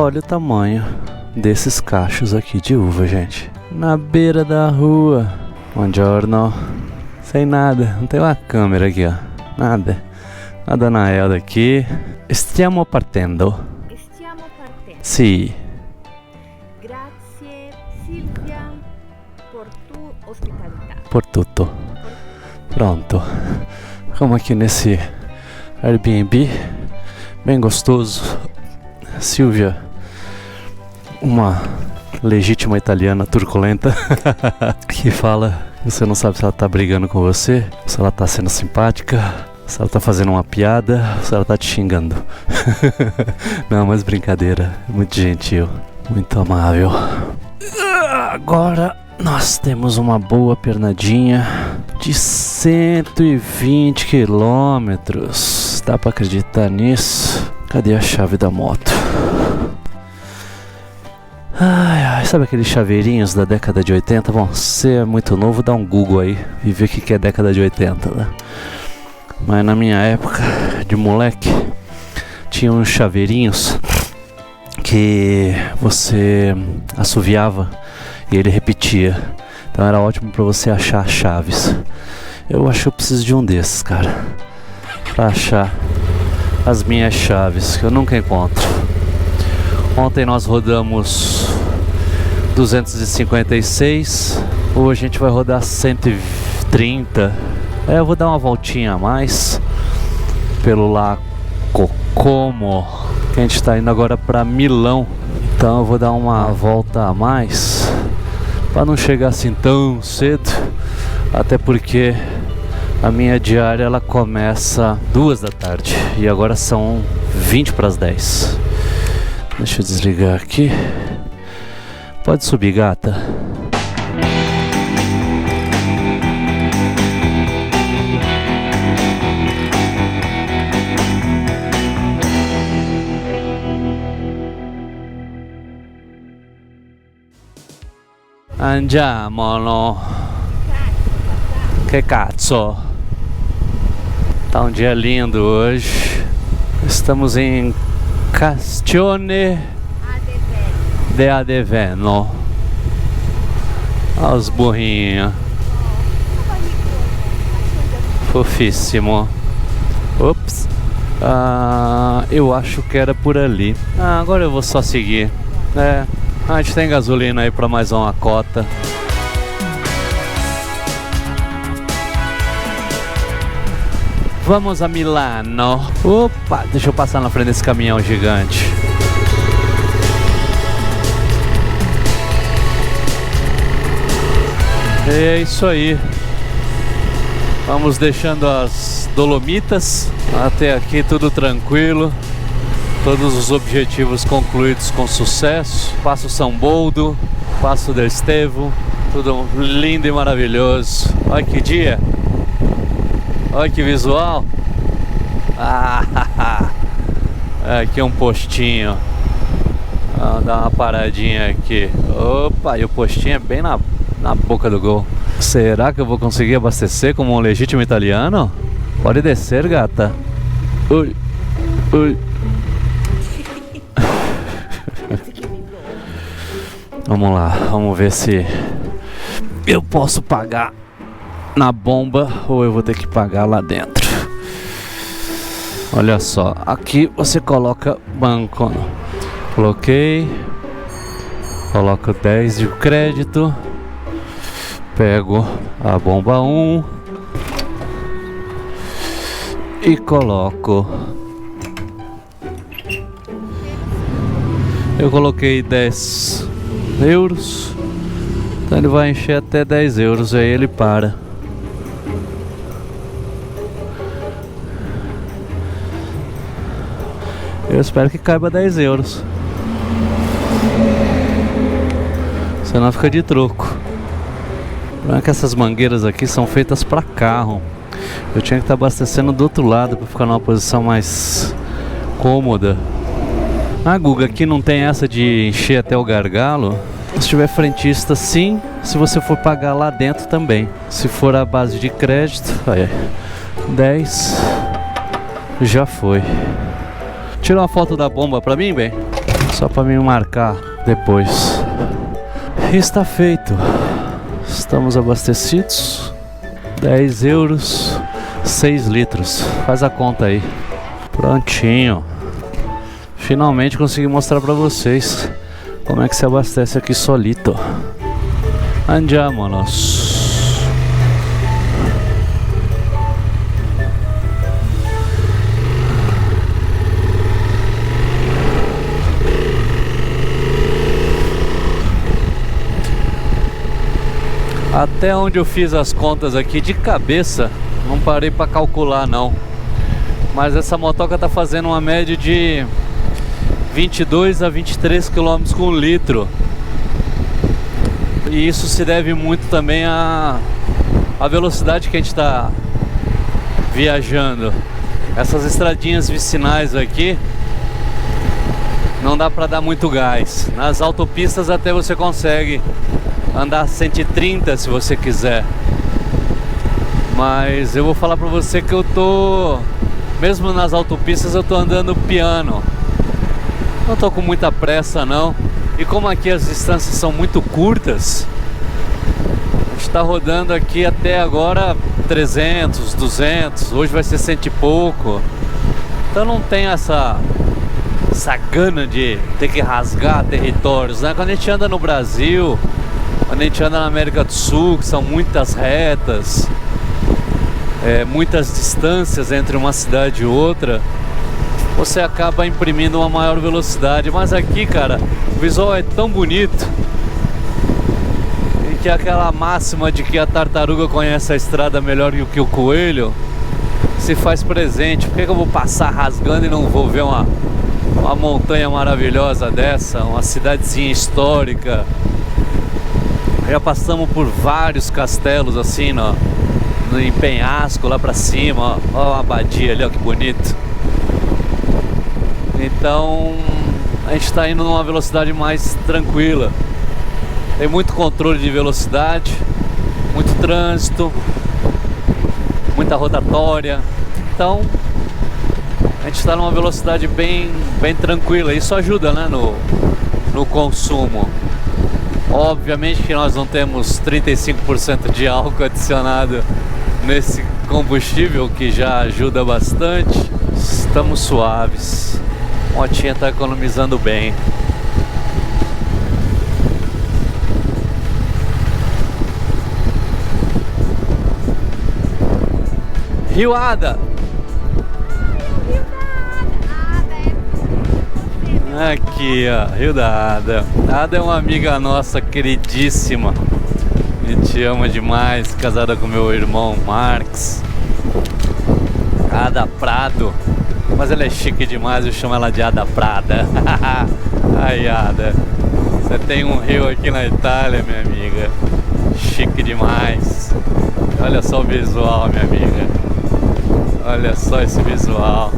Olha o tamanho desses cachos aqui de uva, gente. Na beira da rua. Buongiorno. Sem nada, não tem uma câmera aqui, ó. Nada. A dona Elda aqui. Stiamo partendo. Stiamo partendo. Sì. Grazie Silvia por tu ospitalità. Por tutto. Pronto. Vamos aqui nesse Airbnb. Bem gostoso. Silvia, uma legítima italiana turculenta que fala que você não sabe se ela tá brigando com você, se ela tá sendo simpática, se ela tá fazendo uma piada, se ela tá te xingando. Não, mas brincadeira, muito gentil, muito amável. Agora nós temos uma boa pernadinha de 120 quilômetros. Dá pra acreditar nisso? Cadê a chave da moto? Ai, sabe aqueles chaveirinhos da década de 80? Bom, se é muito novo, dá um Google aí e vê o que é década de 80, né? Mas na minha época de moleque, tinha uns chaveirinhos que você assoviava e ele repetia. Então era ótimo pra você achar chaves. Eu acho que eu preciso de um desses, cara, pra achar as minhas chaves, que eu nunca encontro. Ontem nós rodamos 256, hoje a gente vai rodar 130. Eu vou dar uma voltinha a mais pelo Lago Como, que a gente está indo agora para Milão. Então eu vou dar uma volta a mais para não chegar assim tão cedo, até porque a minha diária ela começa 2 da tarde e agora são 20 para as 10. Deixa eu desligar aqui. Pode subir, gata. Andiamo. Que cazzo. Tá um dia lindo hoje. Estamos em Castione de Adeveno. Olha os burrinhos. Fofíssimo. Ops. Eu acho que era por ali. Agora eu vou só seguir. A gente tem gasolina aí pra mais uma cota. Vamos a Milano. Opa, deixa eu passar na frente desse caminhão gigante. É isso aí. Vamos deixando as Dolomitas. Até aqui tudo tranquilo. Todos os objetivos concluídos com sucesso. Passo São Boldo, Passo del Estevo. Tudo lindo e maravilhoso. Olha que dia. Olha que visual. Aqui é um postinho. Vamos dar uma paradinha aqui. Opa, e o postinho é bem na boca do gol. Será que eu vou conseguir abastecer como um legítimo italiano? Pode descer, gata. Ui, ui. Vamos lá, vamos ver se eu posso pagar na bomba ou eu vou ter que pagar lá dentro. Olha só, aqui você coloca banco. Coloquei. Coloco 10 de crédito. Pego a bomba 1 e coloco. Eu coloquei 10 euros. Então ele vai encher até 10 euros e aí ele para. Eu espero que caiba 10 euros. Senão fica de troco. Não é que essas mangueiras aqui são feitas para carro. Eu tinha que estar abastecendo do outro lado para ficar numa posição mais cômoda. Guga, aqui não tem essa de encher até o gargalo. Se tiver frentista, sim. Se você for pagar lá dentro também. Se for a base de crédito, aí, 10 já foi. Tira uma foto da bomba pra mim, bem. Só para me marcar depois. E está feito. Estamos abastecidos. 10 euros, 6 litros. Faz a conta aí. Prontinho. Finalmente consegui mostrar para vocês como é que se abastece aqui solito. Andiamonos. Até onde eu fiz as contas aqui de cabeça, não parei para calcular não. Mas essa motoca tá fazendo uma média de 22 a 23 km com litro. E isso se deve muito também à velocidade que a gente está viajando. Essas estradinhas vicinais aqui não dá para dar muito gás. Nas autopistas até você consegue andar 130 se você quiser. Mas eu vou falar pra você que eu tô, mesmo nas autopistas, eu tô andando piano. Não tô com muita pressa não. E como aqui as distâncias são muito curtas, a gente tá rodando aqui até agora 300, 200. Hoje vai ser 100 e pouco. Então não tem essa gana de ter que rasgar territórios, né? Quando a gente anda no Brasil, quando a gente anda na América do Sul, que são muitas retas, muitas distâncias entre uma cidade e outra, você acaba imprimindo uma maior velocidade. Mas aqui, cara, o visual é tão bonito, e que aquela máxima de que a tartaruga conhece a estrada melhor do que o coelho se faz presente. Por que eu vou passar rasgando e não vou ver uma montanha maravilhosa dessa, uma cidadezinha histórica? Já passamos por vários castelos assim, em penhasco lá pra cima, ó uma abadia ali, ó que bonito. Então a gente tá indo numa velocidade mais tranquila. Tem muito controle de velocidade, muito trânsito, muita rotatória. Então a gente está numa velocidade bem tranquila. Isso ajuda, né, no consumo. Obviamente que nós não temos 35% de álcool adicionado nesse combustível, que já ajuda bastante. Estamos suaves. A motinha está economizando bem. Rio Ada. Aqui, ó, Rio da Ada. A Ada é uma amiga nossa queridíssima. A gente ama demais, casada com meu irmão Marx. Ada Prado. Mas ela é chique demais, eu chamo ela de Ada Prada. Ai, Ada, você tem um rio aqui na Itália, minha amiga. Chique demais. Olha só o visual, minha amiga. Olha só esse visual.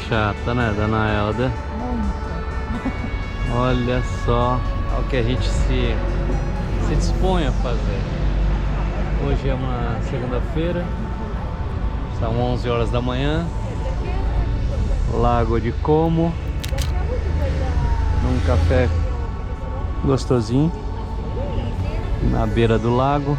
Chata, né, dona Elda? Olha só o que a gente se dispõe a fazer. Hoje é uma segunda-feira, são 11 horas da manhã. Lago de Como, num café gostosinho na beira do lago.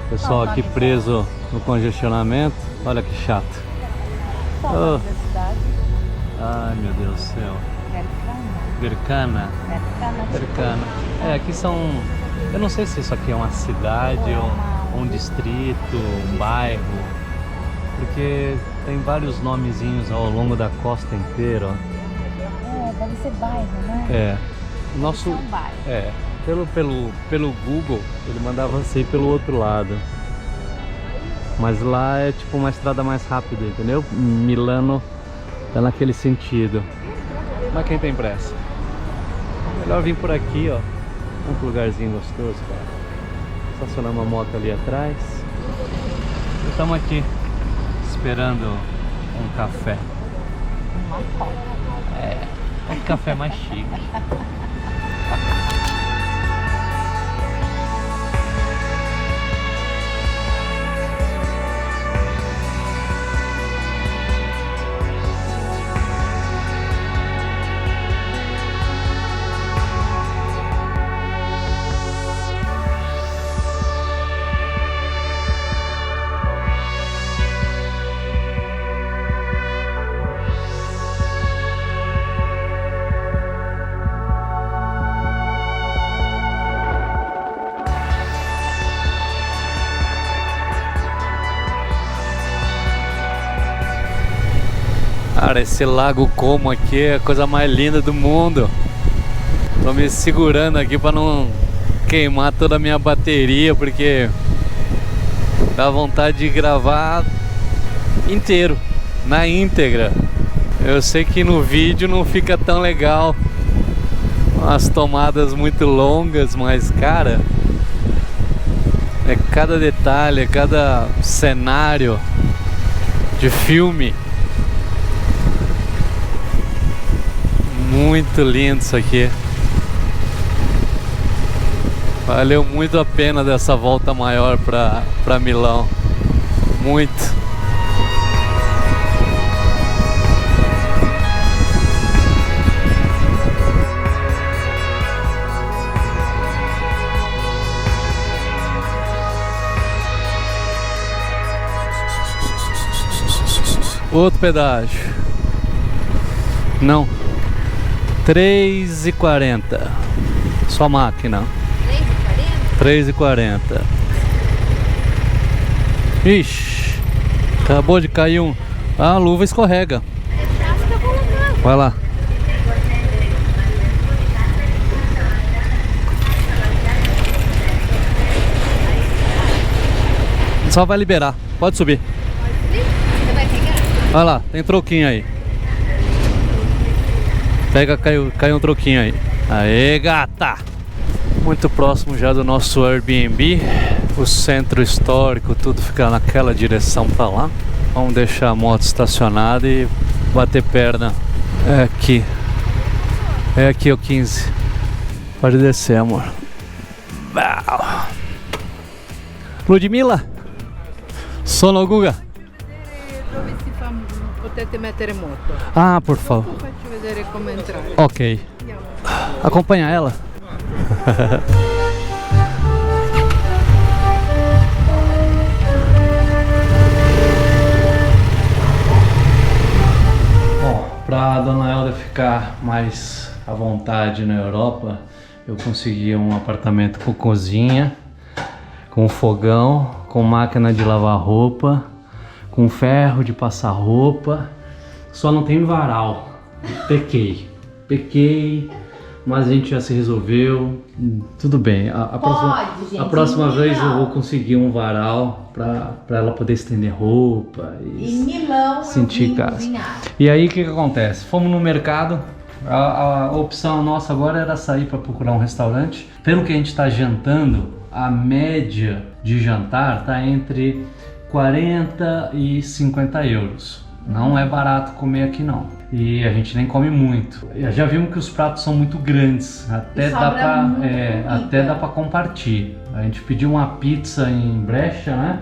Pessoal aqui preso no congestionamento. Olha que chato. Qual Oh. a cidade? Ai, meu Deus do céu. Mercana. Mercana. Mercana. Mercana. É, aqui são... Eu não sei se isso aqui é uma cidade ou um distrito, um bairro. Porque tem vários nomezinhos ao longo da costa inteira, ó. É, deve ser bairro, né? É. Nosso... É um bairro. É. Pelo Google, ele mandava você ir pelo outro lado. Mas lá é tipo uma estrada mais rápida, entendeu? Milano tá naquele sentido. Mas quem tem pressa? Melhor vir por aqui, ó. Um lugarzinho gostoso, cara. Estacionar uma moto ali atrás. E estamos aqui esperando um café. Uma copa. É, um café mais chique. Cara, esse lago Como aqui é a coisa mais linda do mundo. Tô me segurando aqui pra não queimar toda a minha bateria, porque dá vontade de gravar inteiro, na íntegra. Eu sei que no vídeo não fica tão legal, as tomadas muito longas, mas cara, é cada detalhe, é cada cenário de filme. Muito lindo isso aqui. Valeu muito a pena dessa volta maior pra Milão. Muito. Outro pedágio. Não. 3,40. Só máquina. 3,40. Ixi, acabou de cair um. Ah, a luva escorrega. Vai lá. Só vai liberar. Pode subir. Vai lá, tem troquinho aí. Pega, caiu um troquinho aí. Aê, gata! Muito próximo já do nosso Airbnb. O centro histórico, tudo fica naquela direção pra lá. Vamos deixar a moto estacionada e bater perna. É aqui. É aqui o 15. Pode descer, amor. Ludmilla? Sono Guga? Dove si fa, potete mettere moto. Ah, por favor. Faccio vedere come entrare. Ok. Andiamo. Acompanha ela. Bom, para a dona Elda ficar mais à vontade na Europa, eu consegui um apartamento com cozinha, com fogão, com máquina de lavar roupa, com ferro de passar roupa. Só não tem varal. Pequei, mas a gente já se resolveu. Tudo bem. A próxima vez eu vou conseguir um varal para ela poder estender roupa e Em Milão, sentir casa. E aí o que acontece? Fomos no mercado. A opção nossa agora era sair para procurar um restaurante. Pelo que a gente está jantando, a média de jantar está entre 40 e 50 euros. Não é barato comer aqui não. E a gente nem come muito. Já vimos que os pratos são muito grandes. Até dá para compartilhar. A gente pediu uma pizza em Brescia, né?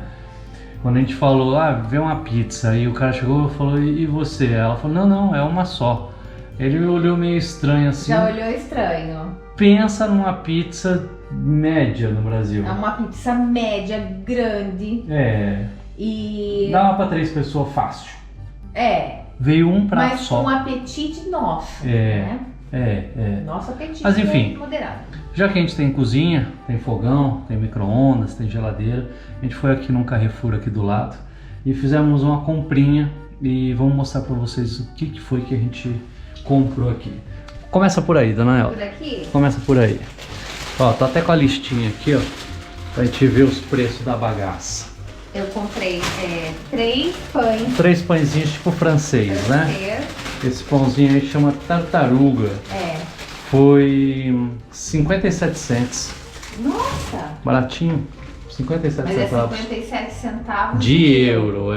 Quando a gente falou, vê uma pizza. E o cara chegou e falou, e você? Ela falou, não, é uma só. Ele olhou meio estranho assim. Já olhou estranho. Pensa numa pizza média no Brasil. É uma pizza média, grande. É. E... Dá pra 3 pessoas fácil. Veio um prato mas só. com apetite nosso, É. né? Nosso apetite Mas enfim, moderado. já que a gente tem cozinha, tem fogão, tem micro-ondas, tem geladeira, a gente foi aqui num Carrefour aqui do lado e fizemos uma comprinha e vamos mostrar pra vocês o que foi que a gente comprou aqui. Começa por aí, dona Elda. Por aqui? Começa por aí. Ó, tô até com a listinha aqui, ó, pra gente ver os preços da bagaça. Eu comprei 3 pães. 3 pãezinhos tipo francês, né? Esse pãozinho aí chama tartaruga. Foi 57 cents. Nossa! Baratinho. 57 Mas centavos. é 57 centavos De euro,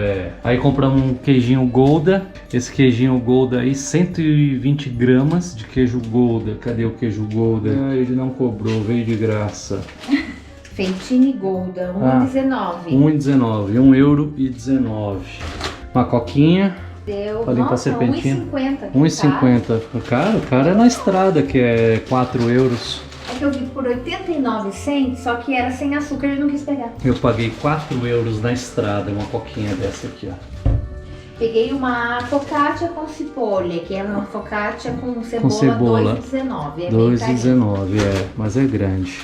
Aí compramos um queijinho Gouda. Esse queijinho Gouda aí, 120 gramas de queijo Gouda. Cadê o queijo Gouda? Ele não cobrou, veio de graça. Fettuccine Gouda, 1,19. 1,19, 1,19 €. Uma coquinha. Deu, pra limpar a nossa, serpentina. 1,50. 1,50. O cara é na estrada, que é 4 euros. É que eu vi por 89 cents, só que era sem açúcar e não quis pegar. Eu paguei 4 euros na estrada, uma coquinha dessa aqui, ó. Peguei uma focaccia com cipolle, que é uma focaccia com cebola, cebola. 2,19. 2,19, mas é grande.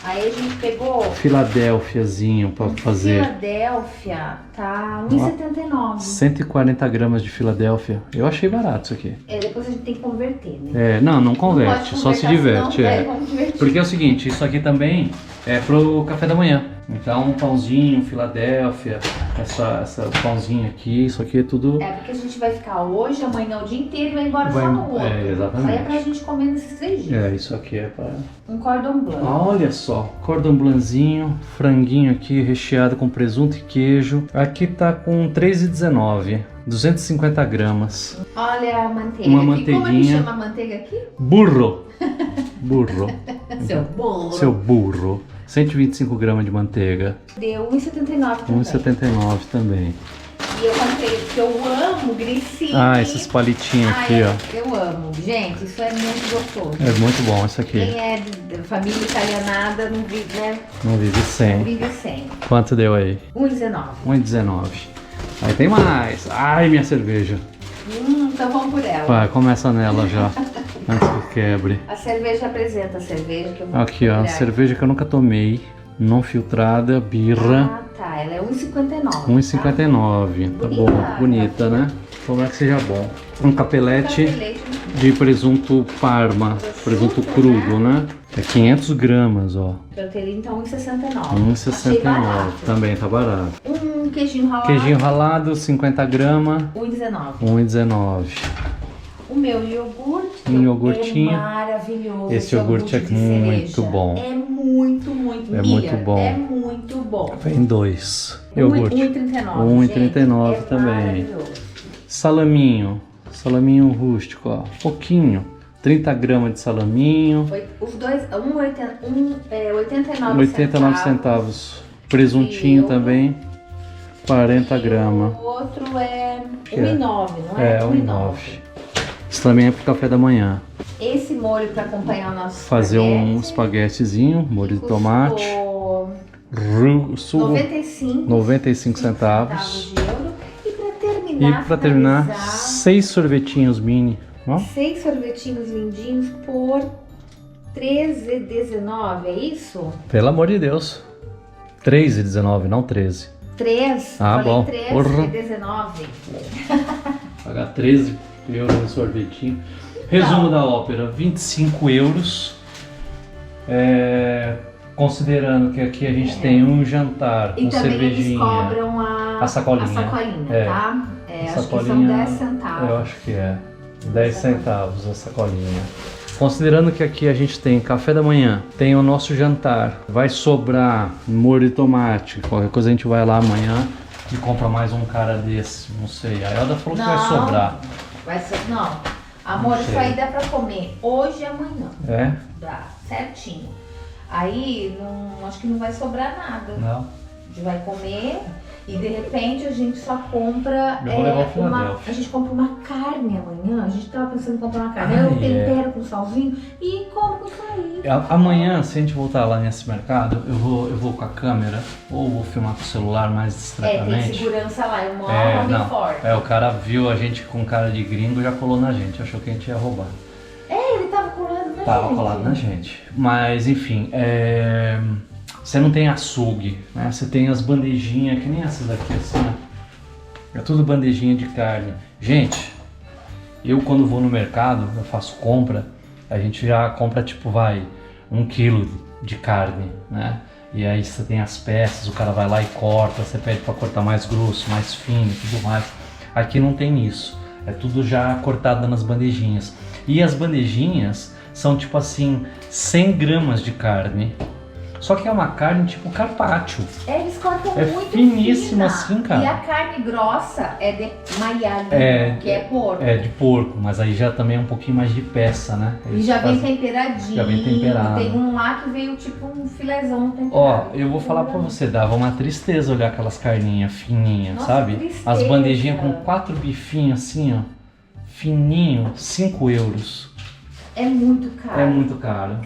Aí a gente pegou... Filadélfiazinho pra fazer. Filadélfia tá 1,79. 140 gramas de Filadélfia. Eu achei barato isso aqui. Depois a gente tem que converter, né? Não converte, só se diverte. Vamos converter. Porque é o seguinte, isso aqui também é pro café da manhã. Então, um pãozinho, Filadélfia, essa pãozinho aqui, isso aqui é tudo... Porque a gente vai ficar hoje, amanhã o dia inteiro e vai embora só no outro. Exatamente. Isso aí é pra gente comer nesses 3 dias. Isso aqui é para... Um cordon blanc. Olha só, cordon blanczinho, franguinho aqui recheado com presunto e queijo. Aqui tá com 3,19, 250 gramas. Olha a manteiga. Uma aqui. manteiguinha. Como é que chama a manteiga aqui? Burro. Seu burro. Seu burro. 125 gramas de manteiga. Deu 1,79 também. 1,79 também. E eu comprei, porque eu amo grissini. Esses palitinhos aqui, ó. Eu amo. Gente, isso é muito gostoso. É muito bom isso aqui. Quem é de família italianada não vive, né? Não vive sem. Não vive sem. Quanto deu aí? 1,19. 1,19. Aí tem mais. Ai, minha cerveja. Então vamos por ela. Vai, começa nela já. Antes que quebre. A cerveja apresenta a cerveja que eu vou Aqui, ó. Cerveja que eu nunca tomei. Não filtrada, birra. Tá. Ela é 1,59. 1,59. Tá bom. Bonita, né? Tomara que seja bom. Um capelete de presunto Parma. Presunto crudo, né? É 500 gramas, ó. Eu teria então 1,69. 1,69. Também tá barato. Um queijinho ralado. Queijinho ralado, 50 gramas. 1,19. 1,19. O meu iogurte iogurtinho. é maravilhoso. Esse iogurte é muito bom. É muito muito bom. É muito bom. Vem 2. Iogurte. 1,39. 1,39 também. Salaminho. Salaminho rústico, ó. Pouquinho. 30 gramas de salaminho. Os dois, 89 89 centavos. Presuntinho também. 40 gramas. O outro é 1,9, não é? 1,9. Isso também é pro café da manhã. Esse molho para acompanhar o nosso fazer um espaguetezinho, molho de tomate. 95 centavos. De euro. E para terminar, 6 sorvetinhos mini. Ó. 6 sorvetinhos lindinhos por 13,19, é isso? Pelo amor de Deus. 3,19, não 13. 3? Falei bom. 13,19. Pagar 13 euros no sorvetinho. Resumo da ópera, 25 euros. Considerando que aqui a gente tem um jantar com cervejinha. E também eles cobram a sacolinha, tá? Acho que são 10 centavos. Eu acho que é. 10 centavos a sacolinha. Considerando que aqui a gente tem café da manhã, tem o nosso jantar, vai sobrar molho de tomate, qualquer coisa a gente vai lá amanhã e compra mais um cara desse, não sei. A Elda falou que vai sobrar. Não, amor, isso aí dá pra comer hoje e amanhã. É? Dá, certinho. Aí, acho que não vai sobrar nada. Não. A gente vai comer E de repente a gente só compra Eu vou levar o Philadelphia. a gente compra uma carne amanhã. A gente tava pensando em comprar uma carne. Ah, Eu tempero com salzinho e compro isso aí. Amanhã, se a gente voltar lá nesse mercado, eu vou com a câmera ou vou filmar com o celular mais Tem discretamente. segurança lá, eu moro Não, forte. o cara viu a gente com cara de gringo e já colou na gente, achou que a gente ia roubar. Ele tava colado na gente. Tava colado na gente. Mas enfim, você não tem açougue, né? Você tem as bandejinhas, que nem essas aqui, assim, ó. É tudo bandejinha de carne. Gente, eu quando vou no mercado, eu faço compra, a gente já compra tipo, 1 quilo de carne, né? E aí você tem as peças, o cara vai lá e corta, você pede para cortar mais grosso, mais fino e tudo mais. Aqui não tem isso, é tudo já cortado nas bandejinhas. E as bandejinhas são tipo assim, 100 gramas de carne. Só que é uma carne tipo carpaccio. Eles cortam É muito finíssimo fina. assim, cara. E a carne grossa é de maialino, que é porco. É de porco, mas aí já também é um pouquinho mais de peça, né? E já vem temperadinho. Já vem temperado. Tem um lá que veio tipo um filézão temperado. Ó, eu vou falar pra você, dava uma tristeza olhar aquelas carninhas fininhas, Nossa, sabe? tristeza. As bandejinhas com 4 bifinhos assim, ó. Fininho, 5 euros. É muito caro. É muito caro.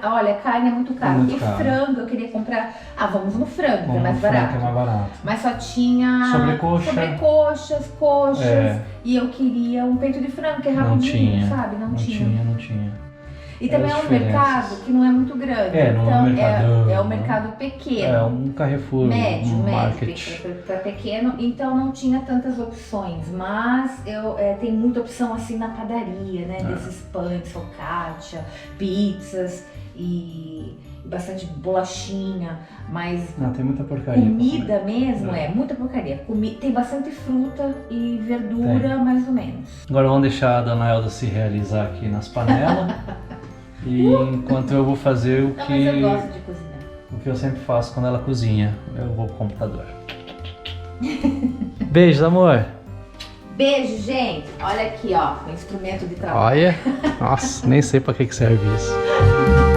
Olha, carne é muito caro. Muito E caro. frango, eu queria comprar. Vamos no frango, que é Como mais o frango barato. é mais barato. Mas só tinha sobrecoxas, coxas. E eu queria um peito de frango, que é Não rapidinho, tinha, sabe? Não tinha. Não tinha. E também é um diferenças. mercado que não é muito grande. Não então é um mercadão. é um mercado pequeno. É um Carrefour, Médio, um market. para pequeno, então não tinha tantas opções, mas tem muita opção assim na padaria, né? Desses pães, focaccia, pizzas e bastante bolachinha, mas Não, tem muita porcaria. comida mesmo muita porcaria. Tem bastante fruta e verdura, mais ou menos. Agora vamos deixar a Dona Elda se realizar aqui nas panelas. E enquanto eu vou fazer Não, mas eu gosto de cozinhar. o que eu sempre faço quando ela cozinha, eu vou pro computador. Beijos, amor. Beijo, gente. Olha aqui, ó, o instrumento de trabalho. Olha, nossa, nem sei pra que serve isso.